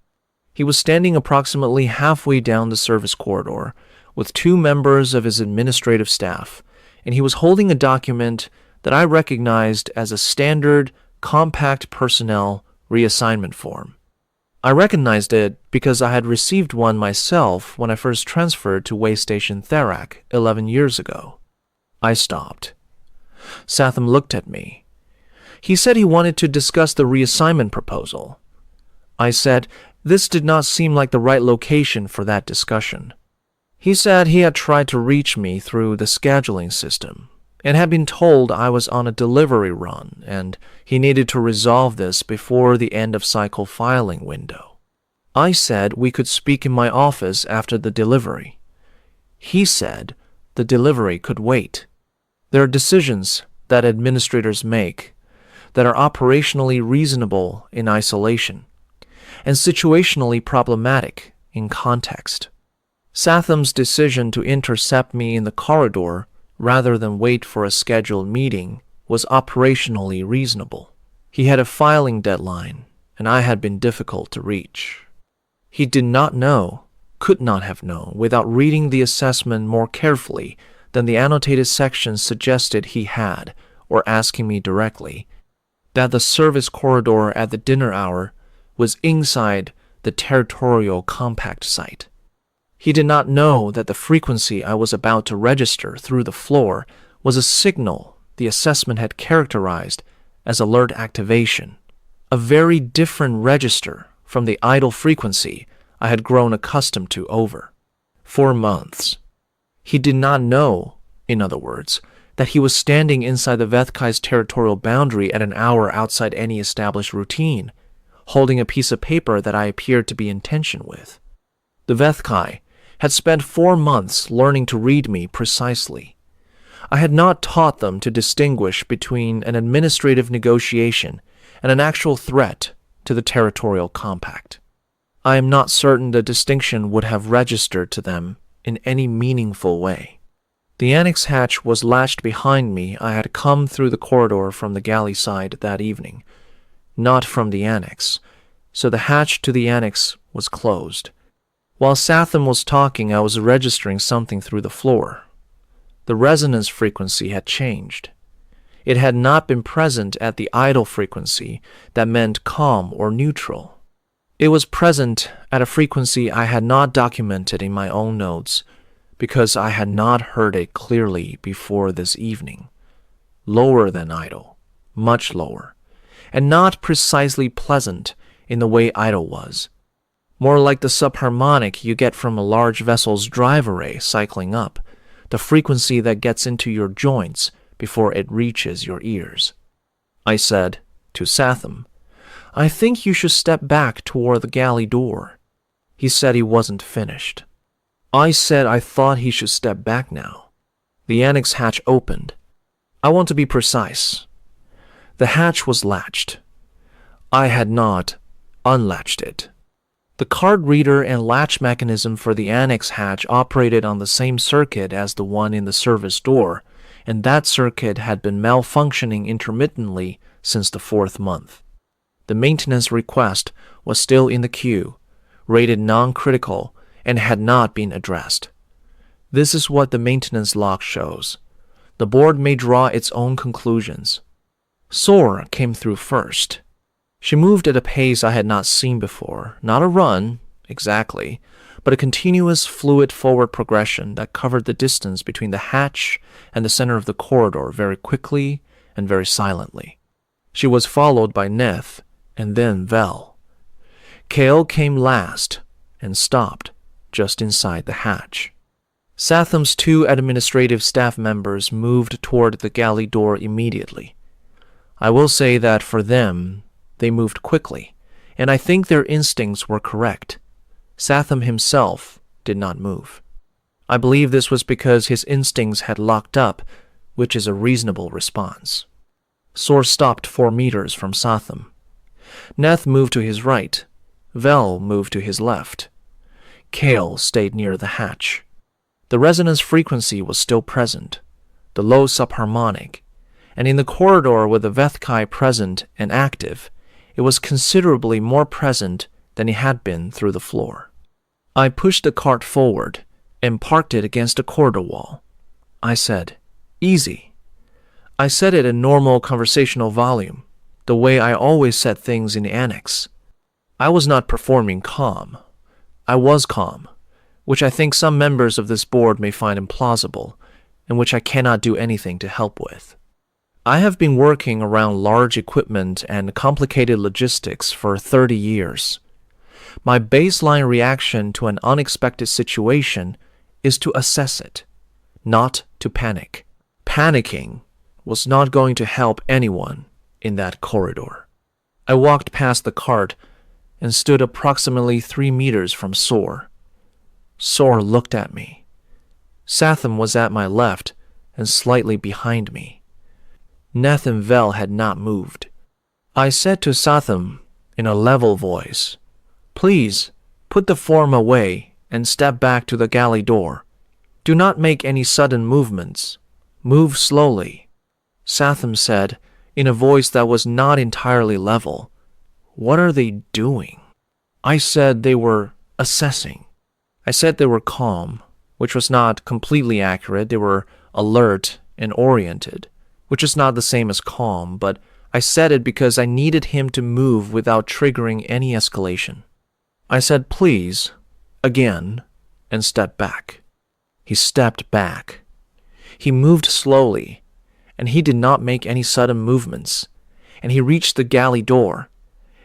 He was standing approximately halfway down the service corridor with 2 members of his administrative staff, and he was holding a document that I recognized as a standard compact personnel reassignment form. I recognized it because I had received one myself when I first transferred to waystation Therak 11 years ago. I stopped. Satham looked at me. He said he wanted to discuss the reassignment proposal. I said this did not seem like the right location for that discussion. He said he had tried to reach me through the scheduling system and had been told I was on a delivery run and he needed to resolve this before the end of cycle filing window. I said we could speak in my office after the delivery. He said the delivery could wait. There are decisions that administrators make that are operationally reasonable in isolation and situationally problematic in context. Satham's decision to intercept me in the corridor rather than wait for a scheduled meeting was operationally reasonable. He had a filing deadline, and I had been difficult to reach. He did not know, could not have known, without reading the assessment more carefully than the annotated sections suggested he had, or asking me directly, that the service corridor at the dinner hour was inside the territorial compact site. He did not know that the frequency I was about to register through the floor was a signal the assessment had characterized as alert activation, a very different register from the idle frequency I had grown accustomed to over 4 months. He did not know, in other words, that he was standing inside the Vethkai's territorial boundary at an hour outside any established routine, holding a piece of paper that I appeared to be in tension with. The Vethkai had spent 4 months learning to read me precisely. I had not taught them to distinguish between an administrative negotiation and an actual threat to the territorial compact. I am not certain the distinction would have registered to them in any meaningful way. The annex hatch was latched behind me. I had come through the corridor from the galley side that evening, not from the annex, so the hatch to the annex was closed. While Satham was talking, I was registering something through the floor. The resonance frequency had changed. It had not been present at the idle frequency that meant calm or neutral. It was present at a frequency I had not documented in my own notes because I had not heard it clearly before this evening. Lower than idle, much lower, and not precisely pleasant in the way idle was. More like the subharmonic you get from a large vessel's drive array cycling up, the frequency that gets into your joints before it reaches your ears. I said to Satham, I think you should step back toward the galley door. He said he wasn't finished. I said I thought he should step back now. The annex hatch opened. I want to be precise. The hatch was latched. I had not unlatched it. The card reader and latch mechanism for the annex hatch operated on the same circuit as the one in the service door, and that circuit had been malfunctioning intermittently since the 4th month. The maintenance request was still in the queue, rated non-critical, and had not been addressed. This is what the maintenance log shows. The board may draw its own conclusions. Soar came through first. She moved at a pace I had not seen before, not a run, exactly, but a continuous fluid forward progression that covered the distance between the hatch and the center of the corridor very quickly and very silently. She was followed by Neth and then Vel. Kale came last and stopped just inside the hatch. Satham's 2 administrative staff members moved toward the galley door immediately. I will say that for them, they moved quickly, and I think their instincts were correct. Satham himself did not move. I believe this was because his instincts had locked up, which is a reasonable response. Soar stopped 4 meters from Satham. Neth moved to his right. Vel moved to his left. Kale stayed near the hatch. The resonance frequency was still present, the low subharmonic, and in the corridor with the Vethkai present and active, it was considerably more present than it had been through the floor. I pushed the cart forward and parked it against the corridor wall. I said, "Easy." I said it in normal conversational volume, the way I always said things in the annex. I was not performing calm. I was calm, which I think some members of this board may find implausible, and which I cannot do anything to help with. I have been working around large equipment and complicated logistics for 30 years. My baseline reaction to an unexpected situation is to assess it, not to panic. Panicking was not going to help anyone in that corridor. I walked past the cart and stood approximately 3 meters from Soar. Soar looked at me. Satham was at my left and slightly behind me. Neth and Vel had not moved. I said to Satham in a level voice, "Please, put the form away and step back to the galley door. Do not make any sudden movements. Move slowly." Satham said, in a voice that was not entirely level, "What are they doing?" I said they were assessing. I said they were calm, which was not completely accurate. They were alert and oriented, which is not the same as calm, but I said it because I needed him to move without triggering any escalation. I said, "Please," again, and stepped back. He stepped back. He moved slowly, and he did not make any sudden movements, and he reached the galley door,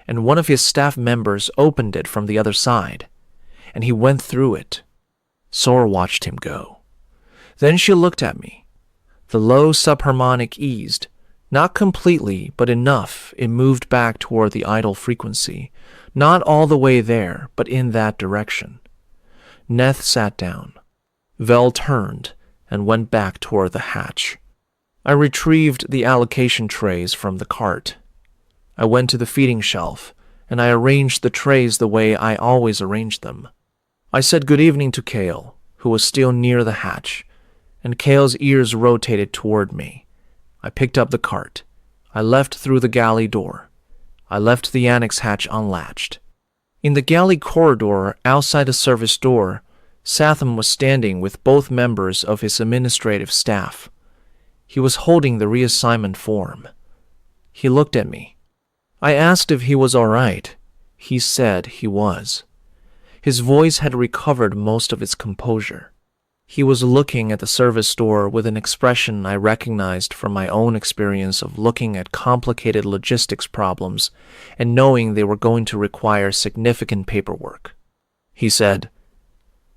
and one of his staff members opened it from the other side, and he went through it. Soar watched him go. Then she looked at me. The low subharmonic eased, not completely, but enough it moved back toward the idle frequency, not all the way there, but in that direction. Neth sat down. Vel turned and went back toward the hatch. I retrieved the allocation trays from the cart. I went to the feeding shelf, and I arranged the trays the way I always arranged them. I said good evening to Kale, who was still near the hatch, and Kale's ears rotated toward me. I picked up the cart. I left through the galley door. I left the annex hatch unlatched. In the galley corridor outside the service door, Satham was standing with both members of his administrative staff. He was holding the reassignment form. He looked at me. I asked if he was all right. He said he was. His voice had recovered most of its composure. He was looking at the service door with an expression I recognized from my own experience of looking at complicated logistics problems and knowing they were going to require significant paperwork. He said,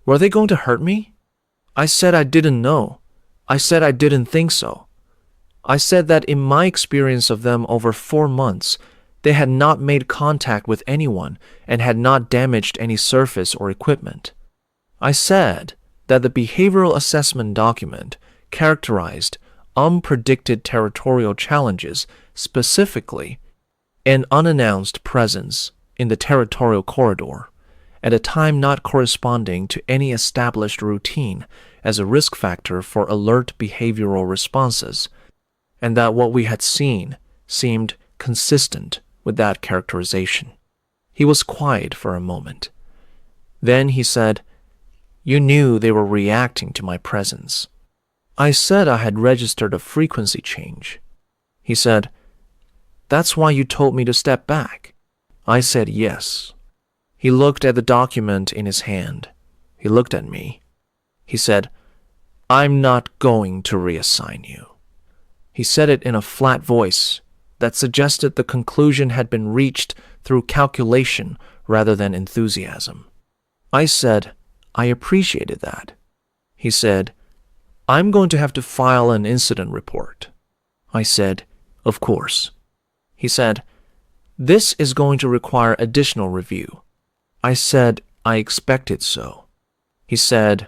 "Were they going to hurt me?" I said I didn't know. I said I didn't think so. I said that in my experience of them over 4 months, they had not made contact with anyone and had not damaged any surface or equipment. I said that the behavioral assessment document characterized unpredicted territorial challenges, specifically an unannounced presence in the territorial corridor, at a time not corresponding to any established routine as a risk factor for alert behavioral responses, and that what we had seen seemed consistent with that characterization. He was quiet for a moment. Then he said, "You knew they were reacting to my presence." I said I had registered a frequency change. He said, "That's why you told me to step back." I said yes. He looked at the document in his hand. He looked at me. He said, "I'm not going to reassign you." He said it in a flat voice that suggested the conclusion had been reached through calculation rather than enthusiasm. I said, "I appreciated that." He said, "I'm going to have to file an incident report." I said, "Of course." He said, "This is going to require additional review." I said, "I expected so." He said,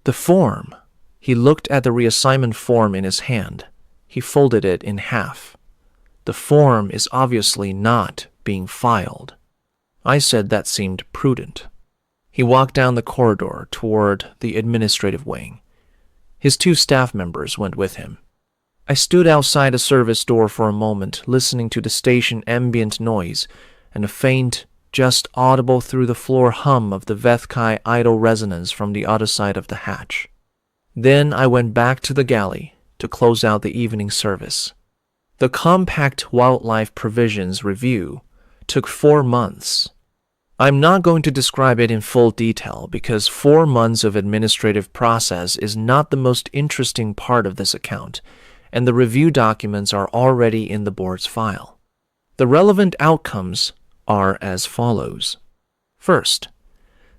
"The form." He looked at the reassignment form in his hand. He folded it in half. "The form is obviously not being filed." I said that seemed prudent. He walked down the corridor toward the administrative wing. His 2 staff members went with him. I stood outside a service door for a moment, listening to the station ambient noise and a faint, just audible through the floor hum of the Vethkai idle resonance from the other side of the hatch. Then I went back to the galley to close out the evening service. The Compact Wildlife Provisions Review took 4 months. I'm not going to describe it in full detail because 4 months of administrative process is not the most interesting part of this account, and the review documents are already in the board's file. The relevant outcomes are as follows. First,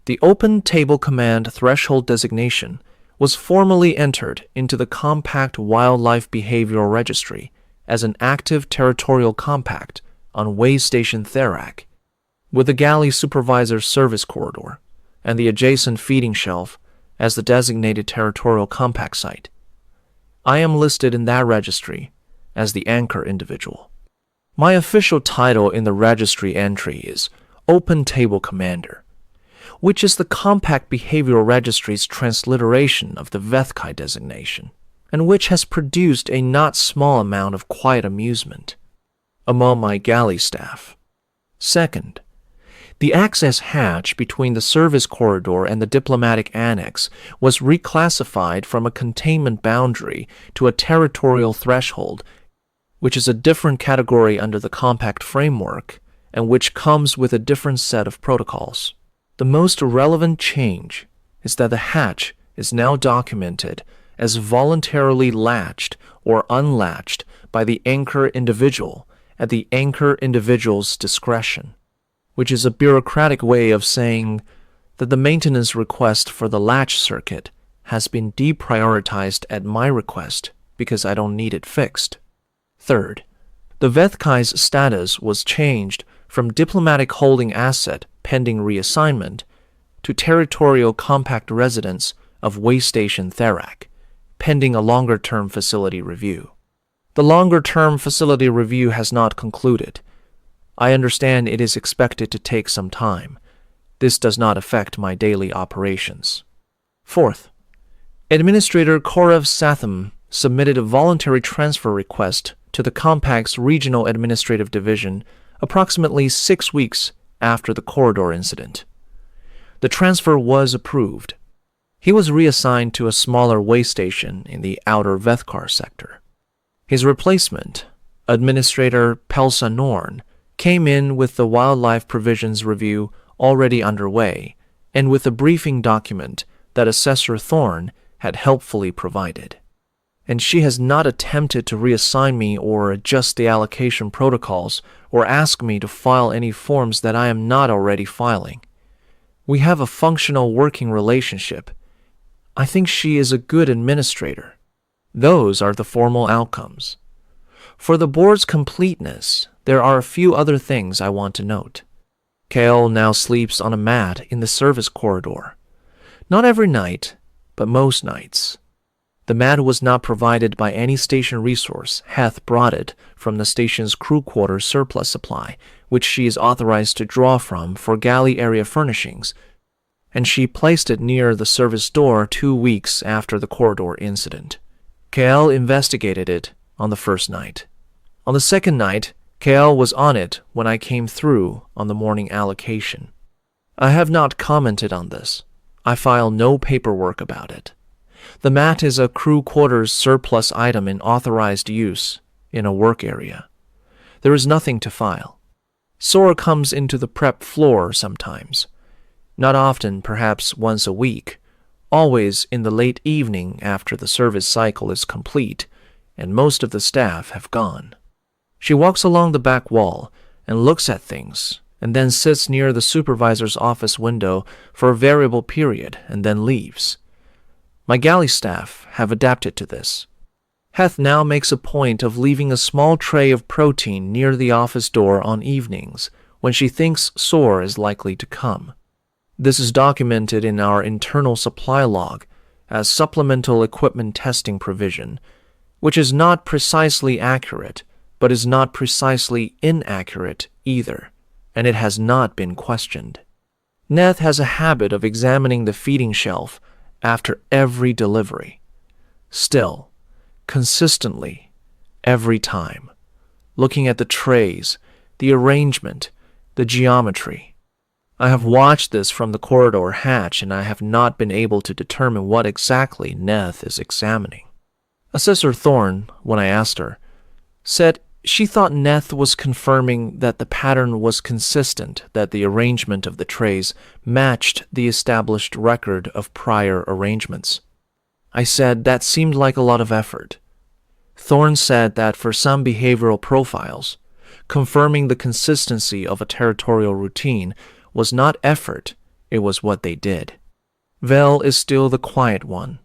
the Open Table Command Threshold designation was formally entered into the Compact Wildlife Behavioral Registry as an active territorial compact on waystation Therak, with the galley supervisor service corridor and the adjacent feeding shelf as the designated territorial compact site. I am listed in that registry as the anchor individual. My official title in the registry entry is Open Table Commander, which is the Compact Behavioral Registry's transliteration of the Vethkai designation, and which has produced a not small amount of quiet amusement among my galley staff. Second, the access hatch between the service corridor and the diplomatic annex was reclassified from a containment boundary to a territorial threshold, which is a different category under the compact framework and which comes with a different set of protocols. The most relevant change is that the hatch is now documented as voluntarily latched or unlatched by the anchor individual at the anchor individual's discretion, which is a bureaucratic way of saying that the maintenance request for the latch circuit has been deprioritized at my request because I don't need it fixed. Third, the Vethkai's status was changed from diplomatic holding asset pending reassignment to territorial compact residence of waystation Therak, pending a longer-term facility review. The longer-term facility review has not concluded. I understand it is expected to take some time. This does not affect my daily operations. Fourth, Administrator Korev Satham submitted a voluntary transfer request to the Compact's Regional Administrative Division approximately 6 weeks after the corridor incident. The transfer was approved. He was reassigned to a smaller waystation in the outer Vethkar sector. His replacement, Administrator Pelsa Norn, came in with the Wildlife Provisions Review already underway and with a briefing document that Assessor Thorne had helpfully provided. And she has not attempted to reassign me or adjust the allocation protocols or ask me to file any forms that I am not already filing. We have a functional working relationship. I think she is a good administrator. Those are the formal outcomes. For the board's completeness, there are a few other things I want to note. Kale now sleeps on a mat in the service corridor. Not every night, but most nights. The mat was not provided by any station resource. Heth brought it from the station's crew quarters surplus supply, which she is authorized to draw from for galley area furnishings, and she placed it near the service door 2 weeks after the corridor incident. KL investigated it on the first night. On the second night, KL was on it when I came through on the morning allocation. I have not commented on this. I file no paperwork about it. The mat is a crew quarters surplus item in authorized use in a work area. There is nothing to file. SOAR comes into the prep floor sometimes. Not often, perhaps once a week, always in the late evening after the service cycle is complete and most of the staff have gone. She walks along the back wall and looks at things and then sits near the supervisor's office window for a variable period and then leaves. My galley staff have adapted to this. Heth now makes a point of leaving a small tray of protein near the office door on evenings when she thinks SOAR is likely to come. This is documented in our internal supply log as supplemental equipment testing provision, which is not precisely accurate, but is not precisely inaccurate either, and it has not been questioned. Neth has a habit of examining the feeding shelf after every delivery. Still, consistently, every time, looking at the trays, the arrangement, the geometry. I have watched this from the corridor hatch, and I have not been able to determine what exactly Neth is examining. Assessor Thorne, when I asked her, said she thought Neth was confirming that the pattern was consistent, that the arrangement of the trays matched the established record of prior arrangements. I said that seemed like a lot of effort. Thorne said that for some behavioral profiles, confirming the consistency of a territorial routine was not effort, it was what they did. Vel is still the quiet one.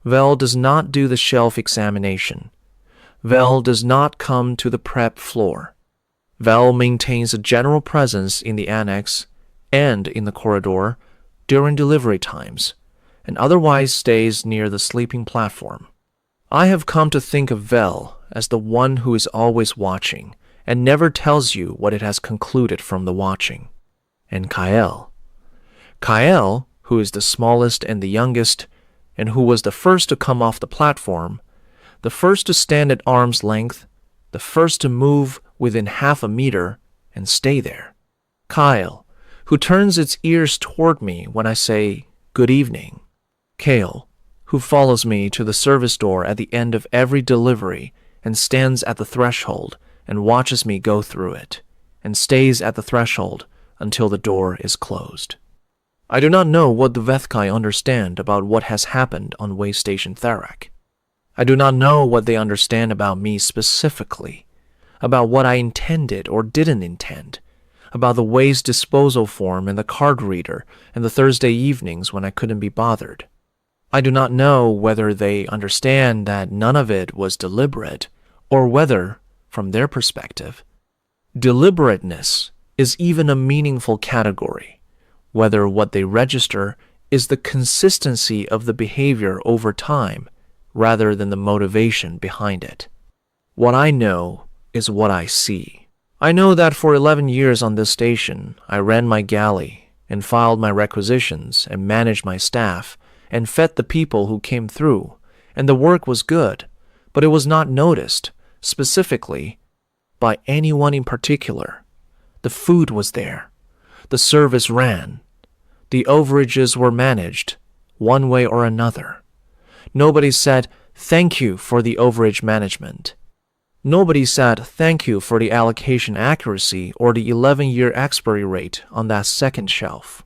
Vel does not do the shelf examination. Vel does not come to the prep floor. Vel maintains a general presence in the annex and in the corridor during delivery times, and otherwise stays near the sleeping platform. I have come to think of Vel as the one who is always watching and never tells you what it has concluded from the watching. And Kael, who is the smallest and the youngest, and who was the first to come off the platform, the first to stand at arm's length, the first to move within half a meter and stay there. Kyle, who turns its ears toward me when I say, "Good evening." Kale, who follows me to the service door at the end of every delivery and stands at the threshold and watches me go through it, and stays at the threshold until the door is closed. I do not know what the Vethkai understand about what has happened on Waystation Tharak. I do not know what they understand about me specifically, about what I intended or didn't intend, about the waste disposal form and the card reader and the Thursday evenings when I couldn't be bothered. I do not know whether they understand that none of it was deliberate, or whether, from their perspective, deliberateness is even a meaningful category, whether what they register is the consistency of the behavior over time rather than the motivation behind it. What I know is what I see. I know that for 11 years on this station, I ran my galley and filed my requisitions and managed my staff and fed the people who came through, and the work was good, but it was not noticed, specifically, by anyone in particular. The food was there. The service ran. The overages were managed, one way or another. Nobody said, "Thank you for the overage management." Nobody said, "Thank you for the allocation accuracy or the 11-year expiry rate on that second shelf."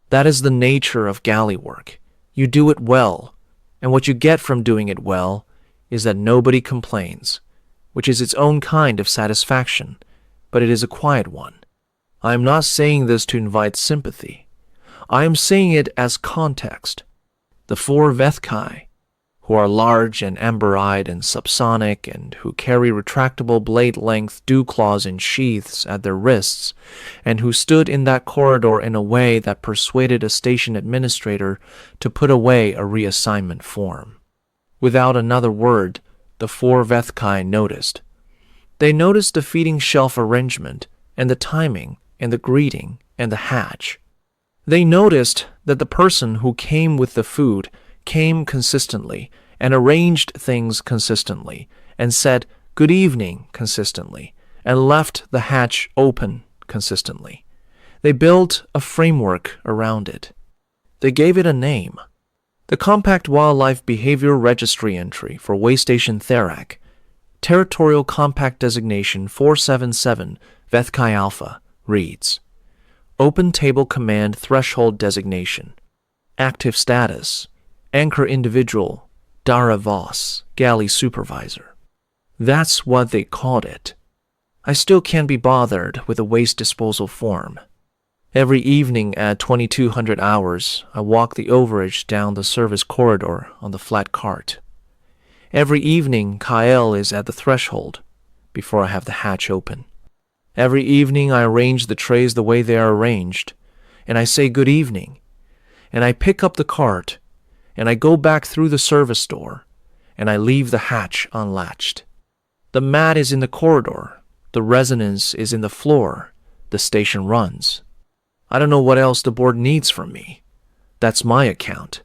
That is the nature of galley work. You do it well, and what you get from doing it well is that nobody complains, which is its own kind of satisfaction, but it is a quiet one. I am not saying this to invite sympathy. I am saying it as context. The 4 Vethkai, who are large and amber-eyed and subsonic and who carry retractable blade-length dew claws in sheaths at their wrists, and who stood in that corridor in a way that persuaded a station administrator to put away a reassignment form. Without another word, the 4 Vethkai noticed. They noticed the feeding shelf arrangement and the timing and the greeting and the hatch. They noticed that the person who came with the food came consistently and arranged things consistently and said good evening consistently and left the hatch open consistently. They built a framework around it. They gave it a name. The Compact Wildlife Behavior Registry entry for Waystation Therak, Territorial Compact Designation 477 Vethkai Alpha, reads, Open Table Command Threshold Designation, Active Status, Anchor Individual, Dara Voss, Galley Supervisor. That's what they called it. I still can't be bothered with a waste disposal form. Every evening at 2200 hours, I walk the overage down the service corridor on the flat cart. Every evening, Kyle is at the threshold before I have the hatch open. Every evening, I arrange the trays the way they are arranged, and I say good evening, and I pick up the cart, and I go back through the service door, and I leave the hatch unlatched. The mat is in the corridor, the resonance is in the floor, the station runs. I don't know what else the board needs from me. That's my account.